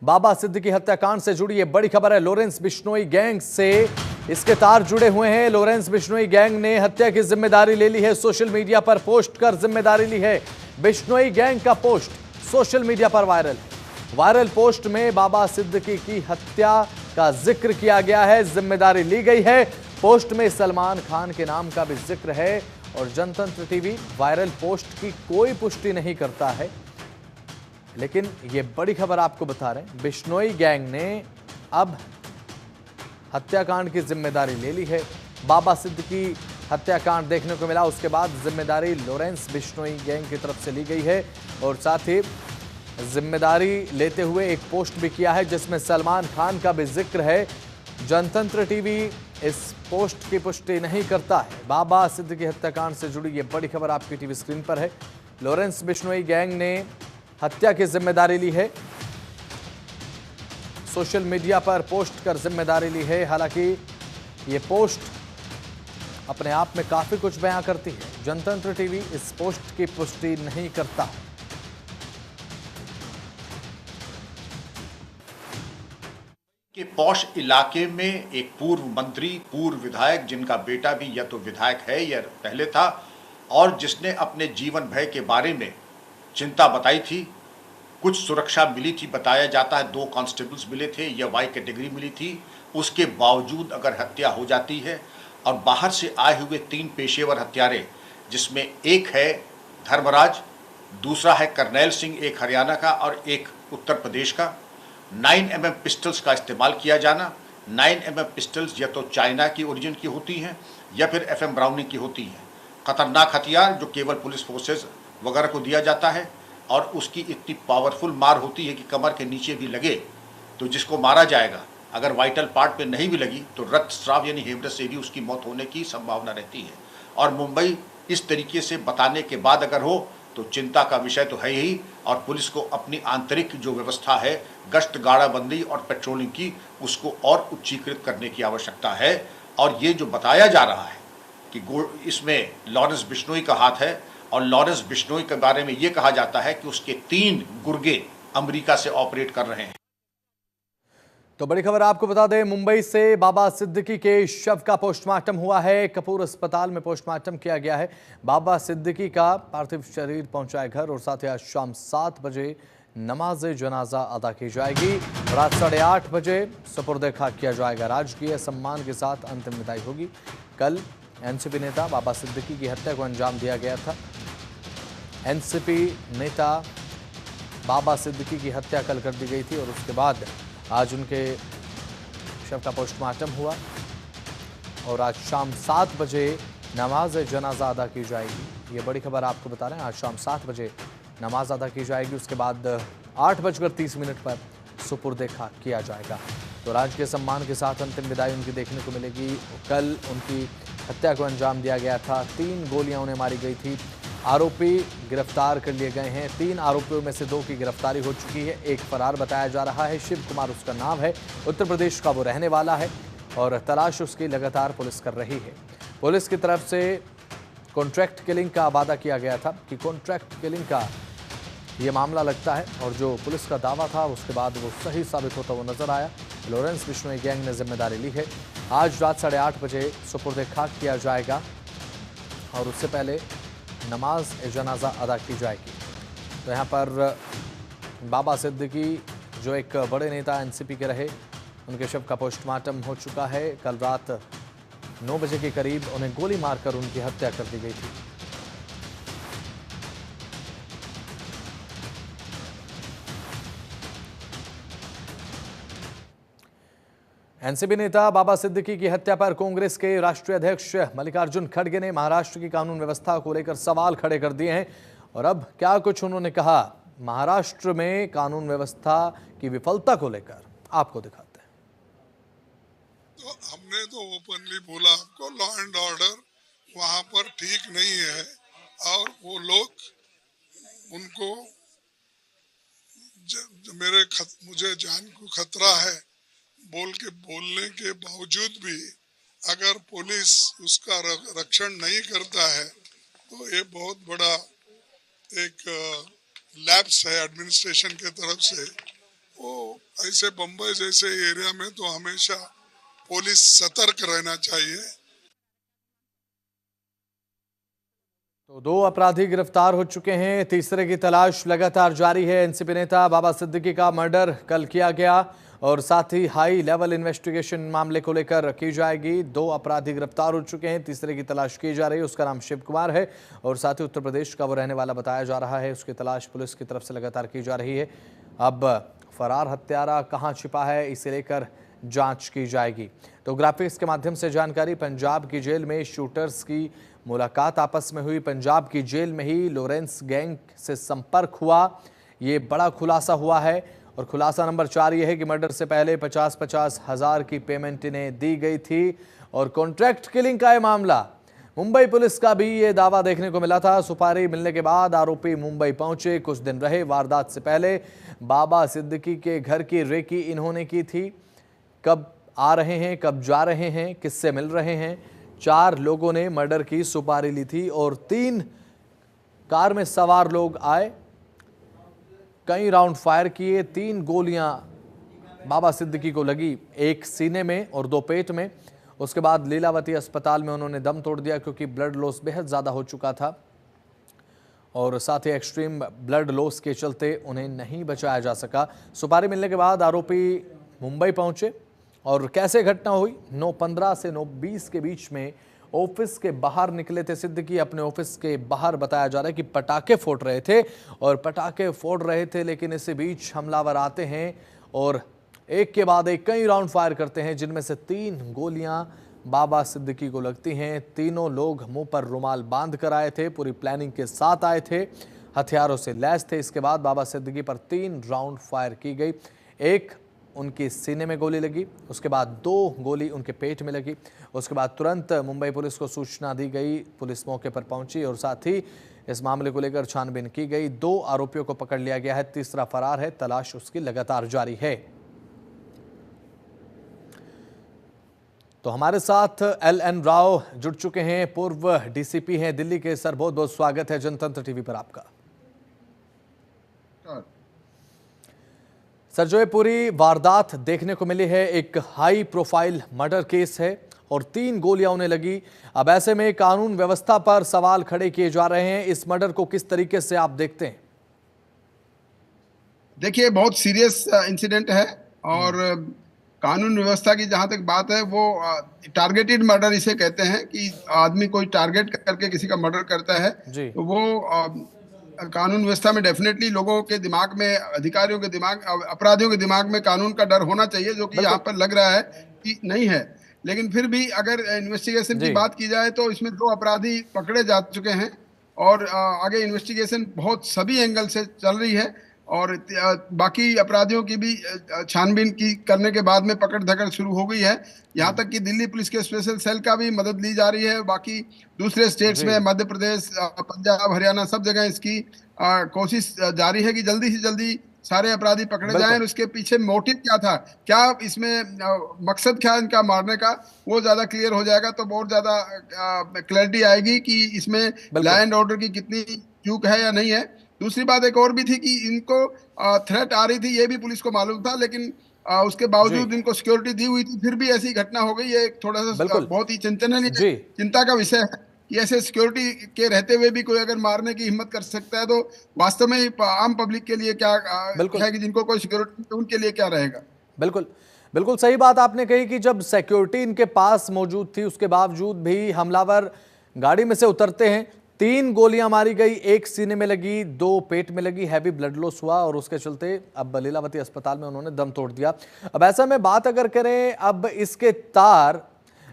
बाबा सिद्दीकी हत्याकांड से जुड़ी ये बड़ी खबर है। लॉरेंस बिश्नोई गैंग से इसके तार जुड़े हुए हैं। लॉरेंस बिश्नोई गैंग ने हत्या की जिम्मेदारी ले ली है। सोशल मीडिया पर पोस्ट कर जिम्मेदारी ली है। बिश्नोई गैंग का पोस्ट सोशल मीडिया पर वायरल है। वायरल पोस्ट में बाबा सिद्दीकी की हत्या का जिक्र किया गया है, जिम्मेदारी ली गई है। पोस्ट में सलमान खान के नाम का भी जिक्र है और जनतंत्र टीवी वायरल पोस्ट की कोई पुष्टि नहीं करता है, लेकिन यह बड़ी खबर आपको बता रहे हैं। बिश्नोई गैंग ने अब हत्याकांड की जिम्मेदारी ले ली है। बाबा सिद्दीकी हत्याकांड देखने को मिला, उसके बाद जिम्मेदारी लॉरेंस बिश्नोई गैंग की तरफ से ली गई है और साथ ही जिम्मेदारी लेते हुए एक पोस्ट भी किया है जिसमें सलमान खान का भी जिक्र है। जनतंत्र टीवी इस पोस्ट की पुष्टि नहीं करता है। बाबा सिद्दीकी हत्याकांड से जुड़ी ये बड़ी खबर आपकी टीवी स्क्रीन पर है। लॉरेंस बिश्नोई गैंग ने हत्या की जिम्मेदारी ली है, सोशल मीडिया पर पोस्ट कर जिम्मेदारी ली है। हालांकि ये पोस्ट अपने आप में काफी कुछ बयां करती है। जनतंत्र टीवी इस पोस्ट की पुष्टि नहीं करता। कि पौष इलाके में एक पूर्व मंत्री, पूर्व विधायक, जिनका बेटा भी या तो विधायक है या पहले था, और जिसने अपने जीवन भय के बारे में चिंता बताई थी। कुछ सुरक्षा मिली थी, बताया जाता है 2 कांस्टेबल्स मिले थे या वाई कैटेगरी मिली थी। उसके बावजूद अगर हत्या हो जाती है और बाहर से आए हुए 3 पेशेवर हत्यारे, जिसमें एक है धर्मराज, दूसरा है करनैल सिंह, एक हरियाणा का और एक उत्तर प्रदेश का, 9mm पिस्टल्स का इस्तेमाल किया जाना। 9mm पिस्टल्स या तो चाइना की ओरिजिन की होती हैं या फिर FM ब्राउनिंग की होती हैं। खतरनाक हथियार जो केवल पुलिस फोर्सेस वगैरह को दिया जाता है और उसकी इतनी पावरफुल मार होती है कि कमर के नीचे भी लगे तो जिसको मारा जाएगा, अगर वाइटल पार्ट पे नहीं भी लगी तो रक्तस्राव यानी हेमरेज से भी उसकी मौत होने की संभावना रहती है। और मुंबई इस तरीके से बताने के बाद अगर हो तो चिंता का विषय तो है ही, और पुलिस को अपनी आंतरिक जो व्यवस्था है, गश्त गाड़ाबंदी और पेट्रोलिंग की, उसको और उच्चीकृत करने की आवश्यकता है। और ये जो बताया जा रहा है कि इसमें लॉरेंस बिश्नोई का हाथ है, और लॉरेंस बिश्नोई के बारे में ये कहा जाता है कि उसके 3 गुर्गे अमेरिका से ऑपरेट कर रहे हैं। तो बड़ी खबर आपको बता दें, मुंबई से बाबा सिद्दीकी के शव का पोस्टमार्टम हुआ है। कपूर अस्पताल में पोस्टमार्टम किया गया है। बाबा सिद्दीकी का पार्थिव शरीर पहुंचाए घर और साथ ही आज शाम 7 बजे नमाज जनाजा अदा की जाएगी। रात 8:30 बजे सुपुर्द खाक किया जाएगा। राजकीय सम्मान के साथ अंतिम विदाई होगी। कल एनसीपी नेता बाबा सिद्दीकी की हत्या को अंजाम दिया गया था। एनसीपी नेता बाबा सिद्दीकी की हत्या कल कर दी गई थी और उसके बाद आज उनके शव का पोस्टमार्टम हुआ और आज शाम 7 बजे नमाज जनाजा अदा की जाएगी। ये बड़ी खबर आपको बता रहे हैं। आज शाम 7 बजे नमाज अदा की जाएगी। उसके बाद 8:30 पर सुपुर्द खाक किया जाएगा। तो राजकीय सम्मान के साथ अंतिम विदाई उनकी देखने को मिलेगी। कल उनकी हत्या को अंजाम दिया गया था। 3 गोलियां उन्हें मारी गई थी। आरोपी गिरफ्तार कर लिए गए हैं। 3 आरोपियों में से 2 की गिरफ्तारी हो चुकी है। एक फरार बताया जा रहा है। शिव कुमार उसका नाम है। उत्तर प्रदेश का वो रहने वाला है और तलाश उसकी लगातार पुलिस कर रही है। पुलिस की तरफ से कॉन्ट्रैक्ट किलिंग का वादा किया गया था कि कॉन्ट्रैक्ट किलिंग का ये मामला लगता है और जो पुलिस का दावा था उसके बाद वो सही साबित होता वो नजर आया। लॉरेंस बिश्नोई गैंग ने जिम्मेदारी ली है। आज रात 8:30 बजे सुपुर्द खाक किया जाएगा और उससे पहले नमाज जनाजा अदा की जाएगी। तो यहाँ पर बाबा सिद्दीकी जो एक बड़े नेता एनसीपी के रहे, उनके शव का पोस्टमार्टम हो चुका है। कल रात 9 बजे के करीब उन्हें गोली मारकर उनकी हत्या कर दी गई थी। एनसीपी नेता बाबा सिद्दीकी की हत्या पर कांग्रेस के राष्ट्रीय अध्यक्ष मल्लिकार्जुन खड़गे ने महाराष्ट्र की कानून व्यवस्था को लेकर सवाल खड़े कर दिए हैं। और अब क्या कुछ उन्होंने कहा महाराष्ट्र में कानून व्यवस्था की विफलता को लेकर, आपको दिखाते हैं। तो हमने तो ओपनली बोला आपको, लॉ एंड ऑर्डर वहां पर ठीक नहीं है और वो लोग उनको मुझे जान को खतरा है बोलने के बावजूद भी अगर पुलिस उसका रक्षण नहीं करता है तो ये बहुत बड़ा एक लैप्स है एडमिनिस्ट्रेशन के तरफ से। वो ऐसे बम्बई जैसे एरिया में तो हमेशा पुलिस सतर्क रहना चाहिए। तो 2 अपराधी गिरफ्तार हो चुके हैं, तीसरे की तलाश लगातार जारी है। एनसीपी नेता बाबा सिद्दीकी का मर्डर कल किया गया और साथ ही हाई लेवल इन्वेस्टिगेशन मामले को लेकर की जाएगी। 2 अपराधी गिरफ्तार हो चुके हैं, तीसरे की तलाश की जा रही है। उसका नाम शिव कुमार है और साथ ही उत्तर प्रदेश का वो रहने वाला बताया जा रहा है। उसकी तलाश पुलिस की तरफ से लगातार की जा रही है। अब फरार हत्यारा कहां छिपा है, इसे लेकर जांच की जाएगी। तो ग्राफिक्स के माध्यम से जानकारी। पंजाब की जेल में शूटर्स की मुलाकात आपस में हुई। पंजाब की जेल में ही लॉरेंस गैंग से संपर्क हुआ, ये बड़ा खुलासा हुआ है। और खुलासा नंबर 4 ये है कि मर्डर से पहले 50-50 हज़ार की पेमेंट इन्हें दी गई थी और कॉन्ट्रैक्ट किलिंग का ये मामला। मुंबई पुलिस का भी ये दावा देखने को मिला था। सुपारी मिलने के बाद आरोपी मुंबई पहुंचे, कुछ दिन रहे। वारदात से पहले बाबा सिद्दीकी के घर की रेकी इन्होंने की थी। कब आ रहे हैं, कब जा रहे हैं, किससे मिल रहे हैं। 4 लोगों ने मर्डर की सुपारी ली थी और 3 कार में सवार लोग आए, कई राउंड फायर किए। 3 गोलियां बाबा सिद्दीकी को लगी, 1 सीने में और 2 पेट में। उसके बाद लीलावती अस्पताल में उन्होंने दम तोड़ दिया क्योंकि ब्लड लॉस बेहद ज़्यादा हो चुका था और साथ ही एक्सट्रीम ब्लड लॉस के चलते उन्हें नहीं बचाया जा सका। सुपारी मिलने के बाद आरोपी मुंबई पहुंचे और कैसे घटना हुई, 9:15 से 9:20 के बीच में ऑफिस के बाहर निकले थे सिद्दीकी। अपने ऑफिस के बाहर बताया जा रहा है कि पटाखे फोड़ रहे थे और पटाखे फोड़ रहे थे, लेकिन इसी बीच हमलावर आते हैं और एक के बाद एक कई राउंड फायर करते हैं, जिनमें से 3 गोलियां बाबा सिद्दीकी को लगती हैं। तीनों लोग मुंह पर रुमाल बांध कर आए थे, पूरी प्लानिंग के साथ आए थे, हथियारों से लैस थे। इसके बाद बाबा सिद्दीकी पर 3 राउंड फायर की गई। एक उनके सीने में गोली लगी, उसके बाद 2 गोली उनके पेट में लगी। उसके बाद तुरंत मुंबई पुलिस को सूचना दी गई, पुलिस मौके पर पहुंची और साथ ही इस मामले को लेकर छानबीन की गई। 2 आरोपियों को पकड़ लिया गया है, तीसरा फरार है, तलाश उसकी लगातार जारी है। तो हमारे साथ LN राव जुड़ चुके हैं, पूर्व DCP हैं दिल्ली के। सर, बहुत बहुत स्वागत है जनतंत्र टीवी पर आपका। सर, जो ये पूरी वारदात देखने को मिली है, एक हाई प्रोफाइल मर्डर केस है और 3 गोलियां उन्हें लगी। अब ऐसे में कानून व्यवस्था पर सवाल खड़े किए जा रहे हैं। इस मर्डर को किस तरीके से आप देखते हैं? देखिए, बहुत सीरियस इंसिडेंट है और कानून व्यवस्था की जहां तक बात है, वो टारगेटेड मर्डर इसे कहते हैं कि आदमी कोई टारगेट करके किसी का मर्डर करता है, तो वो कानून व्यवस्था में डेफिनेटली लोगों के दिमाग में, अधिकारियों के दिमाग, अपराधियों के दिमाग में कानून का डर होना चाहिए, जो कि यहाँ पर लग रहा है कि नहीं है। लेकिन फिर भी अगर इन्वेस्टिगेशन की बात की जाए तो इसमें 2 अपराधी पकड़े जा चुके हैं और आगे इन्वेस्टिगेशन बहुत सभी एंगल से चल रही है और बाकी अपराधियों की भी छानबीन की करने के बाद में पकड़ धकड़ शुरू हो गई है। यहाँ तक कि दिल्ली पुलिस के स्पेशल सेल का भी मदद ली जा रही है। बाकी दूसरे स्टेट्स में, मध्य प्रदेश, पंजाब, हरियाणा, सब जगह इसकी कोशिश जारी है कि जल्दी से जल्दी सारे अपराधी पकड़े जाएं। और उसके पीछे मोटिव क्या था, क्या इसमें मकसद क्या इनका मारने का, वो ज्यादा क्लियर हो जाएगा तो बहुत ज्यादा क्लैरिटी आएगी कि इसमें लॉ एंड ऑर्डर की कितनी चूक है या नहीं है। दूसरी बात एक और भी थी कि इनको थ्रेट आ रही थी, ये भी पुलिस को मालूम था, लेकिन उसके बावजूद इनको सिक्योरिटी दी हुई थी, फिर भी ऐसी घटना हो गई। ये थोड़ा सा बहुत ही चिंता का विषय है कि ऐसे सिक्योरिटी के रहते हुए भी कोई अगर मारने की हिम्मत कर सकता है, तो वास्तव में आम पब्लिक के लिए क्या है कि जिनको कोई सिक्योरिटी, उनके लिए क्या रहेगा। बिल्कुल बिल्कुल सही बात आपने कही कि जब सिक्योरिटी इनके पास मौजूद थी, उसके बावजूद भी हमलावर गाड़ी में से उतरते हैं। 3 गोलियां मारी गई, 1 सीने में लगी, 2 पेट में लगी, हैवी ब्लड लॉस हुआ और उसके चलते अब लीलावती अस्पताल में उन्होंने दम तोड़ दिया। अब ऐसा में बात अगर करें, अब इसके तार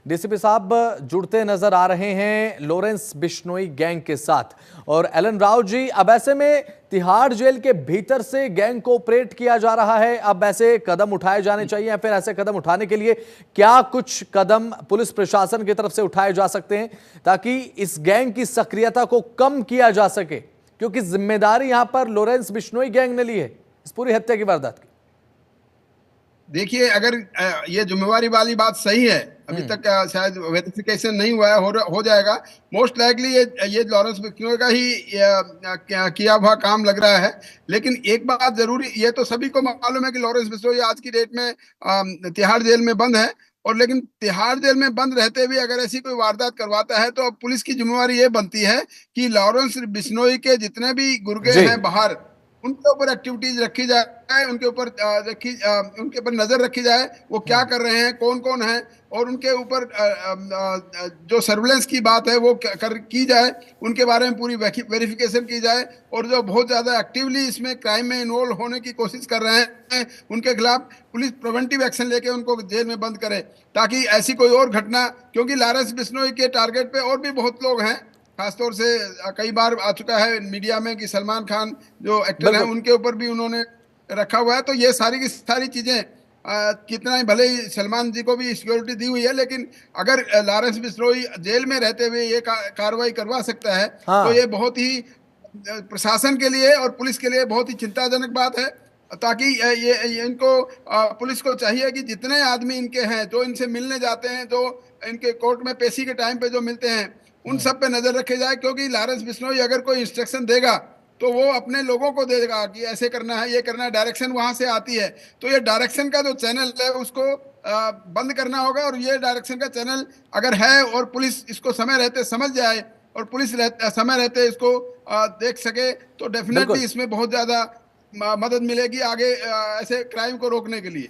DCP साहब जुड़ते नजर आ रहे हैं लॉरेंस बिश्नोई गैंग के साथ। और LN राव जी, अब ऐसे में तिहाड़ जेल के भीतर से गैंग को ऑपरेट किया जा रहा है। अब ऐसे कदम उठाए जाने चाहिए या फिर ऐसे कदम उठाने के लिए क्या कुछ कदम पुलिस प्रशासन की तरफ से उठाए जा सकते हैं ताकि इस गैंग की सक्रियता को कम किया जा सके, क्योंकि जिम्मेदारी यहां पर लॉरेंस बिश्नोई गैंग ने ली है इस पूरी हत्या की वारदात की। देखिए, अगर ये जिम्मेवारी वाली बात सही है, अभी तक शायद वेरिफिकेशन नहीं हुआ है, हो जाएगा। मोस्ट लाइकली ये लॉरेंस बिश्नोई का ही किया हुआ काम लग रहा है। लेकिन एक बात जरूरी, ये तो सभी को मालूम है कि लॉरेंस बिश्नोई आज की डेट में तिहाड़ जेल में बंद है, और लेकिन तिहाड़ जेल में बंद रहते हुए अगर ऐसी कोई वारदात करवाता है तो अब पुलिस की जिम्मेवारी ये बनती है कि लॉरेंस बिश्नोई के जितने भी गुर्गे जी हैं बाहर, उनके ऊपर एक्टिविटीज रखी जाए, उनके ऊपर उनके ऊपर नजर रखी जाए, वो क्या कर रहे हैं, कौन कौन है, और उनके ऊपर जो सर्विलेंस की बात है वो की जाए, उनके बारे में पूरी वेरिफिकेशन की जाए, और जो बहुत ज्यादा एक्टिवली इसमें क्राइम में इन्वॉल्व होने की कोशिश कर रहे हैं उनके खिलाफ पुलिस प्रिवेंटिव एक्शन लेके उनको जेल में बंद करे, ताकि ऐसी कोई और घटना, क्योंकि लॉरेंस बिश्नोई के टारगेट पे और भी बहुत लोग हैं। खासतौर से कई बार आ चुका है मीडिया में कि सलमान खान जो एक्टर हैं उनके ऊपर भी उन्होंने रखा हुआ है। तो ये सारी की सारी चीजें, कितना ही भले ही सलमान जी को भी सिक्योरिटी दी हुई है, लेकिन अगर लॉरेंस बिश्नोई जेल में रहते हुए ये कार्रवाई करवा सकता है तो ये बहुत ही प्रशासन के लिए और पुलिस के लिए बहुत ही चिंताजनक बात है। ताकि ये इनको पुलिस को चाहिए कि जितने आदमी इनके हैं जो इनसे मिलने जाते हैं, जो इनके कोर्ट में पेशी के टाइम पे जो मिलते हैं, उन सब पे नजर रखे जाए, क्योंकि लॉरेंस बिश्नोई अगर कोई इंस्ट्रक्शन देगा तो वो अपने लोगों को देगा कि ऐसे करना है, ये करना है, डायरेक्शन वहां से आती है। तो ये डायरेक्शन का जो चैनल है उसको बंद करना होगा, और ये डायरेक्शन का चैनल अगर है और पुलिस इसको समय रहते समझ जाए और पुलिस समय रहते इसको देख सके तो डेफिनेटली इसमें बहुत ज्यादा मदद मिलेगी आगे ऐसे क्राइम को रोकने के लिए।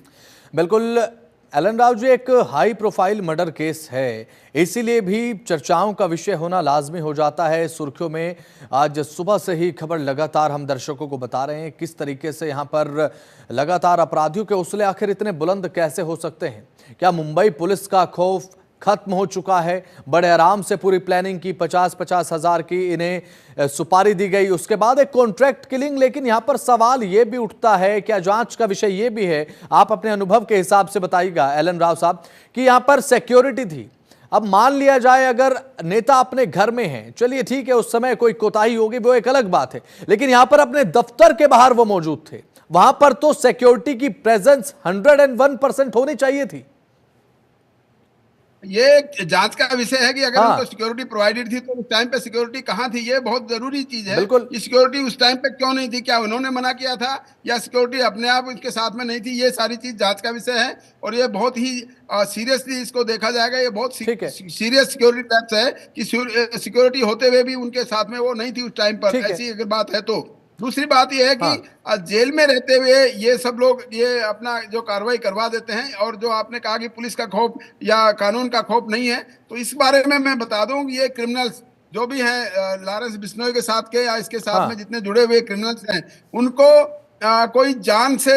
बिल्कुल एलन राव जी, एक हाई प्रोफाइल मर्डर केस है, इसीलिए भी चर्चाओं का विषय होना लाजमी हो जाता है। सुर्खियों में आज सुबह से ही खबर लगातार हम दर्शकों को बता रहे हैं किस तरीके से यहाँ पर लगातार अपराधियों के हौसले आखिर इतने बुलंद कैसे हो सकते हैं। क्या मुंबई पुलिस का खौफ खत्म हो चुका है? बड़े आराम से पूरी प्लानिंग की, 50-50 हजार की इन्हें सुपारी दी गई, उसके बाद एक कॉन्ट्रैक्ट किलिंग। लेकिन यहां पर सवाल यह भी उठता है, क्या जांच का विषय यह भी है, आप अपने अनुभव के हिसाब से बताइएगा एलन राव साहब, कि यहां पर सिक्योरिटी थी। अब मान लिया जाए अगर नेता अपने घर में है, चलिए ठीक है, उस समय कोई कोताही होगी वो एक अलग बात है, लेकिन यहां पर अपने दफ्तर के बाहर वो मौजूद थे, वहां पर तो सिक्योरिटी की प्रेजेंस 101% होनी चाहिए थी। ये जांच का विषय है कि अगर उनको सिक्योरिटी प्रोवाइडेड थी तो उस टाइम पे सिक्योरिटी कहाँ थी, ये बहुत जरूरी चीज है। ये सिक्योरिटी उस टाइम पे क्यों नहीं थी, क्या उन्होंने मना किया था या सिक्योरिटी अपने आप उसके साथ में नहीं थी, ये सारी चीज जांच का विषय है। और ये बहुत ही सीरियसली इसको देखा जाएगा। ये बहुत सीरियस सिक्योरिटी टैप्स है कि सिक्योरिटी होते हुए भी उनके साथ में वो नहीं थी उस टाइम पर, ऐसी अगर बात है तो। दूसरी बात यह है कि जेल में रहते हुए ये सब लोग ये अपना जो कार्रवाई करवा देते हैं, और जो आपने कहा कि पुलिस का खौफ या कानून का खौफ नहीं है, तो इस बारे में मैं बता दूं कि ये क्रिमिनल्स जो भी हैं लॉरेंस बिश्नोई के साथ के या इसके साथ में जितने जुड़े हुए क्रिमिनल्स हैं, उनको कोई जान से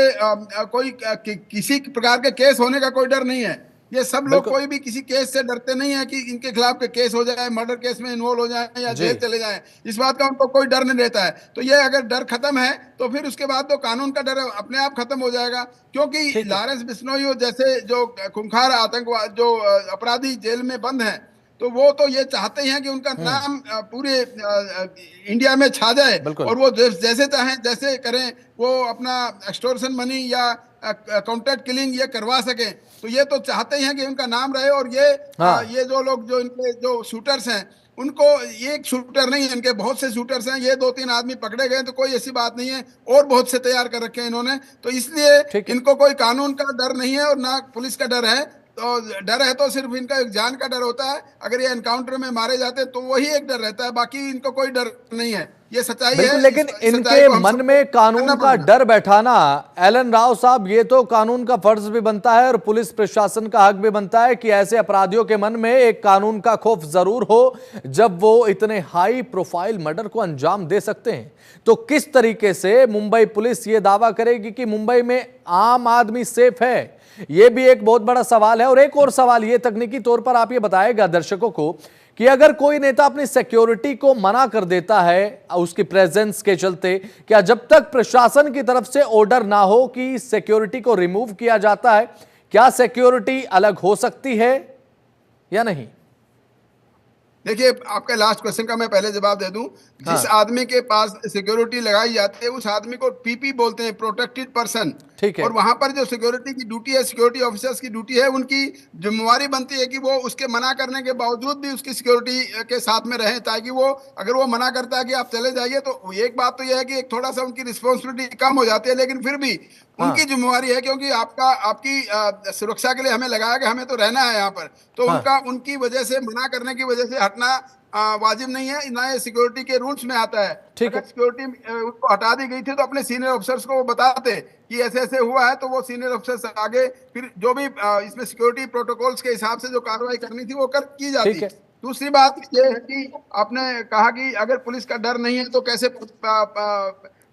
किसी प्रकार के केस होने का कोई डर नहीं है। ये सब लोग कोई भी किसी केस से डरते नहीं है कि इनके खिलाफ के केस हो जाए, मर्डर केस में इन्वॉल्व हो जाए या जेल चले जाएं, इस बात का उनको कोई डर नहीं रहता है। तो ये अगर डर खत्म है तो फिर उसके बाद तो कानून का डर अपने आप खत्म हो जाएगा, क्योंकि लॉरेंस बिश्नोई जैसे जो खूंखार आतंकवाद जो अपराधी जेल में बंद हैं, तो वो तो ये चाहते हैं कि उनका नाम पूरे इंडिया में छा जाए, और वो जैसे चाहें जैसे करें, वो अपना एक्सटॉर्शन मनी या कॉन्ट्रैक्ट किलिंग ये करवा सके। तो ये तो चाहते हैं कि उनका नाम रहे। और ये जो लोग जो इनके जो शूटर्स हैं, उनको एक शूटर नहीं है, इनके बहुत से शूटर्स हैं। ये 2-3 आदमी पकड़े गए तो कोई ऐसी बात नहीं है, और बहुत से तैयार कर रखे हैं इन्होंने। तो इसलिए इनको कोई कानून का डर नहीं है और ना पुलिस का डर है। तो डर है तो सिर्फ इनका एक जान का डर होता है, अगर ये एनकाउंटर में मारे जाते हैं तो वही एक डर रहता है, बाकी इनको कोई डर नहीं है। ये सच्चाई है। लेकिन इनके मन में कानून का डर बैठाना, एलन राव साहब, ये तो कानून का फर्ज भी बनता है और पुलिस प्रशासन का हक भी बनता है कि ऐसे अपराधियों के मन में एक कानून का खौफ जरूर हो जब वो इतने हाई प्रोफाइल मर्डर को अंजाम दे सकते हैं। तो किस तरीके से मुंबई पुलिस ये दावा करेगी कि मुंबई में आम आदमी सेफ है? ये भी एक बहुत बड़ा सवाल है। और एक और सवाल ये तकनीकी तौर पर आप ये बताएगा दर्शकों को कि अगर कोई नेता अपनी सिक्योरिटी को मना कर देता है उसकी प्रेजेंस के चलते, क्या जब तक प्रशासन की तरफ से ऑर्डर ना हो कि सिक्योरिटी को रिमूव किया जाता है, क्या सिक्योरिटी अलग हो सकती है या नहीं? देखिए, आपका लास्ट क्वेश्चन का मैं पहले जवाब दे दूं। जिस आदमी के पास सिक्योरिटी लगाई जाती है उस आदमी को पीपी बोलते हैं, प्रोटेक्टेड पर्सन। ठीक है। और वहां पर जो सिक्योरिटी की ड्यूटी है, सिक्योरिटी ऑफिसर्स की ड्यूटी है, उनकी जिम्मेवारी बनती है कि वो उसके मना करने के बावजूद भी उसकी सिक्योरिटी के साथ में रहें, ताकि वो, अगर वो मना करता है कि आप चले जाइए, तो एक बात तो यह है कि एक थोड़ा सा उनकी रिस्पॉन्सिबिलिटी कम हो जाती है, लेकिन फिर भी उनकी हाँ जिम्मेवारी है, क्योंकि आपकी सुरक्षा के लिए हमें लगाया कि हमें तो रहना है यहाँ पर, तो हाँ उनकी वजह से, मना करने की वजह से हटना वाजिब नहीं है, ना ये सिक्योरिटी के रूल्स में आता है। ठीक अगर है। सिक्योरिटी उनको हटा दी गई थी तो अपने सीनियर ऑफिसर्स को वो बताते कि ऐसे ऐसे हुआ है, तो वो सीनियर ऑफिसर्स आगे फिर जो भी इसमें सिक्योरिटी प्रोटोकॉल्स के हिसाब से जो कार्रवाई करनी थी वो की जाती। ठीक है। दूसरी बात ये है कि आपने कहा कि अगर पुलिस का डर नहीं है तो कैसे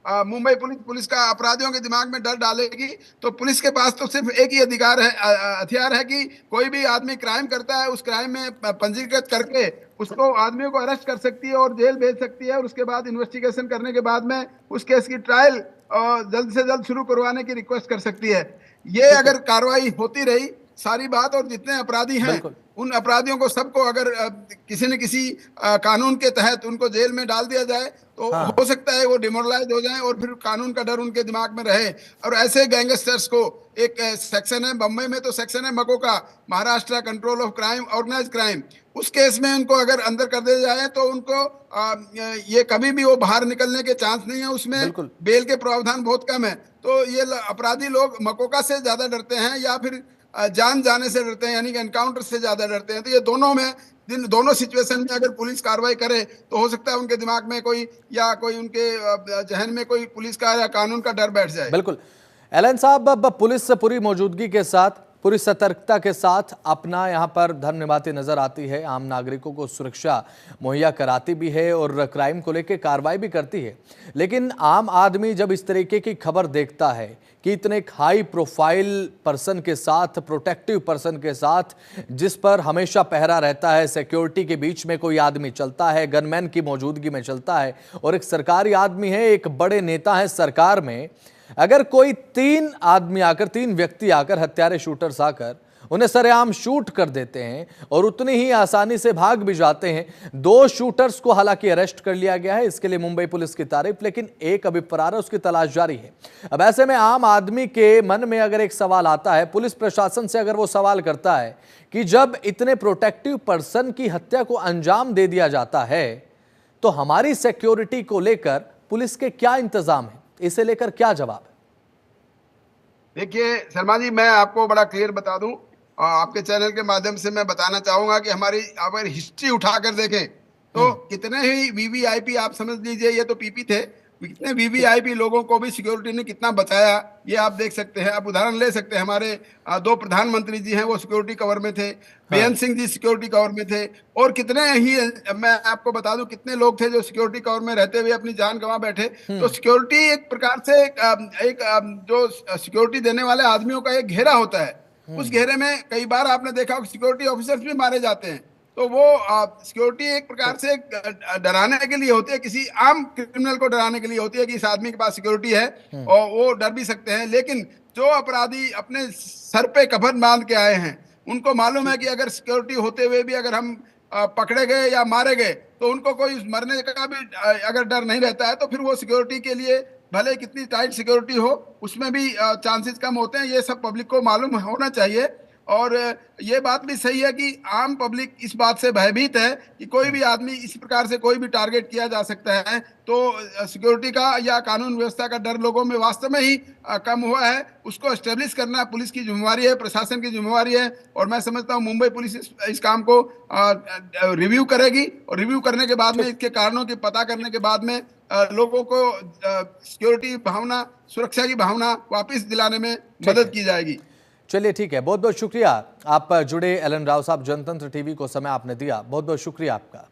मुंबई पुलिस का अपराधियों के दिमाग में डर डालेगी। तो पुलिस के पास तो सिर्फ एक ही अधिकार है, हथियार है कि कोई भी आदमी क्राइम करता है, उस क्राइम में पंजीकृत करके उसको, आदमियों को अरेस्ट कर सकती है और जेल भेज सकती है, और उसके बाद इन्वेस्टिगेशन करने के बाद में उस केस की ट्रायल जल्द से जल्द शुरू करवाने की रिक्वेस्ट कर सकती है। ये ठीक है। अगर कार्रवाई होती रही सारी बात, और जितने अपराधी हैं बिल्कुल। उन अपराधियों को सबको अगर किसी न किसी कानून के तहत उनको जेल में डाल दिया जाए, तो हाँ हो सकता है वो डिमोरलाइज हो जाएं और फिर कानून का डर उनके दिमाग में रहे। और ऐसे गैंगस्टर्स को, एक सेक्शन है बम्बई में, तो सेक्शन है मको का, Maharashtra control of crime, organize crime, उस केस में उनको अगर अंदर कर दिया जाए तो उनको ये कभी भी वो बाहर निकलने के चांस नहीं है। उसमें बिल्कुल। बेल के प्रावधान बहुत कम है। तो ये अपराधी लोग मकोका से ज्यादा डरते हैं, या फिर जान जाने से डरते हैं, यानी कि एनकाउंटर से ज्यादा डरते हैं। तो ये दोनों में, दोनों सिचुएशन में अगर पुलिस कार्रवाई करे तो हो सकता है उनके दिमाग में कोई, या कोई उनके जहन में कोई पुलिस का या कानून का डर बैठ जाए। बिल्कुल। एलन साहब, अब पुलिस से पूरी मौजूदगी के साथ, पूरी सतर्कता के साथ अपना यहाँ पर धर्म निभाती नजर आती है, आम नागरिकों को सुरक्षा मुहैया कराती भी है और क्राइम को लेकर कार्रवाई भी करती है। लेकिन आम आदमी जब इस तरीके की खबर देखता है कि इतने हाई प्रोफाइल पर्सन के साथ, प्रोटेक्टिव पर्सन के साथ, जिस पर हमेशा पहरा रहता है, सिक्योरिटी के बीच में कोई आदमी चलता है, गनमैन की मौजूदगी में चलता है, और एक सरकारी आदमी है, एक बड़े नेता है सरकार में, अगर कोई तीन व्यक्ति आकर, हत्यारे शूटर्स आकर उन्हें सरेआम शूट कर देते हैं और उतनी ही आसानी से भाग भी जाते हैं। 2 शूटर्स को हालांकि अरेस्ट कर लिया गया है, इसके लिए मुंबई पुलिस की तारीफ, लेकिन एक अभी फरार है, उसकी तलाश जारी है। अब ऐसे में आम आदमी के मन में अगर एक सवाल आता है, पुलिस प्रशासन से अगर वो सवाल करता है कि जब इतने प्रोटेक्टिव पर्सन की हत्या को अंजाम दे दिया जाता है, तो हमारी सिक्योरिटी को लेकर पुलिस के क्या इंतजाम है, इसे लेकर क्या जवाब है? देखिए शर्मा जी, मैं आपको बड़ा क्लियर बता दूं, आपके चैनल के माध्यम से मैं बताना चाहूंगा कि हमारी अगर हिस्ट्री उठाकर देखें तो कितने ही वीवीआईपी, आप समझ लीजिए ये तो पीपी थे, कितने वीवीआईपी लोगों को भी सिक्योरिटी ने कितना बचाया, ये आप देख सकते हैं। आप उदाहरण ले सकते हैं, हमारे 2 प्रधानमंत्री जी हैं वो सिक्योरिटी कवर में थे, बेअंत सिंह जी सिक्योरिटी कवर में थे, और कितने ही, मैं आपको बता दूं कितने लोग थे जो सिक्योरिटी कवर में रहते हुए अपनी जान गंवा बैठे। तो सिक्योरिटी एक प्रकार से जो सिक्योरिटी देने वाले आदमियों का एक घेरा होता है, उस घेरे में कई बार आपने देखा सिक्योरिटी ऑफिसर्स भी मारे जाते हैं। तो वो सिक्योरिटी एक प्रकार से डराने के लिए होती है, किसी आम क्रिमिनल को डराने के लिए होती है कि इस आदमी के पास सिक्योरिटी है, और वो डर भी सकते हैं। लेकिन जो अपराधी अपने सर पे कफन बांध के आए हैं, उनको मालूम है कि अगर सिक्योरिटी होते हुए भी अगर हम पकड़े गए या मारे गए तो उनको कोई मरने का भी अगर डर नहीं रहता है, तो फिर वो सिक्योरिटी के लिए भले कितनी टाइट सिक्योरिटी हो उसमें भी चांसेस कम होते हैं। ये सब पब्लिक को मालूम होना चाहिए। और ये बात भी सही है कि आम पब्लिक इस बात से भयभीत है कि कोई भी आदमी इस प्रकार से कोई भी टारगेट किया जा सकता है। तो सिक्योरिटी का या कानून व्यवस्था का डर लोगों में वास्तव में ही कम हुआ है। उसको एस्टेब्लिश करना पुलिस की जिम्मेवारी है, प्रशासन की जिम्मेवारी है। और मैं समझता हूँ मुंबई पुलिस इस काम को रिव्यू करेगी, और रिव्यू करने के बाद में इसके कारणों की पता करने के बाद में लोगों को सिक्योरिटी भावना, सुरक्षा की भावना वापस दिलाने में मदद की जाएगी। चलिए ठीक है, बहुत बहुत शुक्रिया। आप जुड़े एलन राव साहब, जनतंत्र टीवी को समय आपने दिया, बहुत बहुत शुक्रिया आपका।